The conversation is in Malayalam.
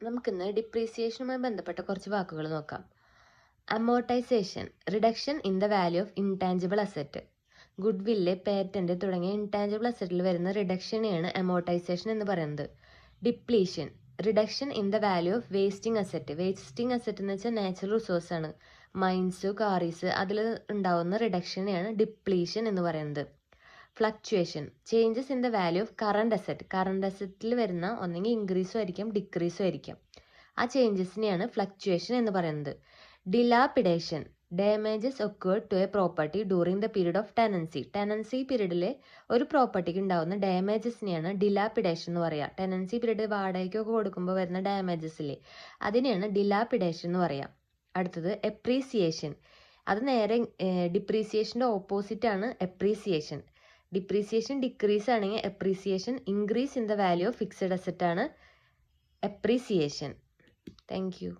നമുക്കിന്ന് ഡിപ്രീസിയേഷനുമായി ബന്ധപ്പെട്ട കുറച്ച് വാക്കുകൾ നോക്കാം. Amortisation, reduction in the value of intangible asset. Goodwill, patent തുടങ്ങിയ ഇൻടാഞ്ചിബിൾ അസറ്റിൽ വരുന്ന റിഡക്ഷനെയാണ് അമോർട്ടൈസേഷൻ എന്ന് പറയുന്നത്. Depletion, reduction in the value of wasting asset. Wasting asset എന്ന് വെച്ചാൽ നാച്ചുറൽ റിസോഴ്സ് ആണ്. മൈൻസ്, കാറീസ്, അതിൽ ഉണ്ടാവുന്ന റിഡക്ഷനെയാണ് ഡിപ്ലീഷൻ എന്ന് പറയുന്നത്. Fluctuation, changes in the value of current asset. Current അസറ്റിൽ വരുന്ന ഒന്നെങ്കിൽ ഇൻക്രീസും ആയിരിക്കാം ഡിക്രീസും ആയിരിക്കാം. ആ ചേഞ്ചസിനെയാണ് ഫ്ലക്ച്വേഷൻ എന്ന് പറയുന്നത്. Dilapidation, damages occurred to a property during the period of tenancy. Tenancy പീരീഡിലെ ഒരു പ്രോപ്പർട്ടിക്ക് ഉണ്ടാകുന്ന ഡാമേജസിനെയാണ് ഡിലാപിഡേഷൻ എന്ന് പറയുക. ടെനൻസി പീരീഡ് വാടകയ്ക്കൊക്കെ കൊടുക്കുമ്പോൾ വരുന്ന ഡാമേജസില്ലേ, അതിനെയാണ് ഡിലാപിഡേഷൻ എന്ന് പറയുക. അടുത്തത് എപ്രീസിയേഷൻ. അത് നേരെ ഡിപ്രീസിയേഷൻ്റെ ഓപ്പോസിറ്റ് ആണ് എപ്രീസിയേഷൻ. ഡിപ്രീസിയേഷൻ ഡിക്രീസ് ആണെങ്കിൽ appreciation increase in the value of fixed asset ആണ് എപ്രീസിയേഷൻ. Thank U.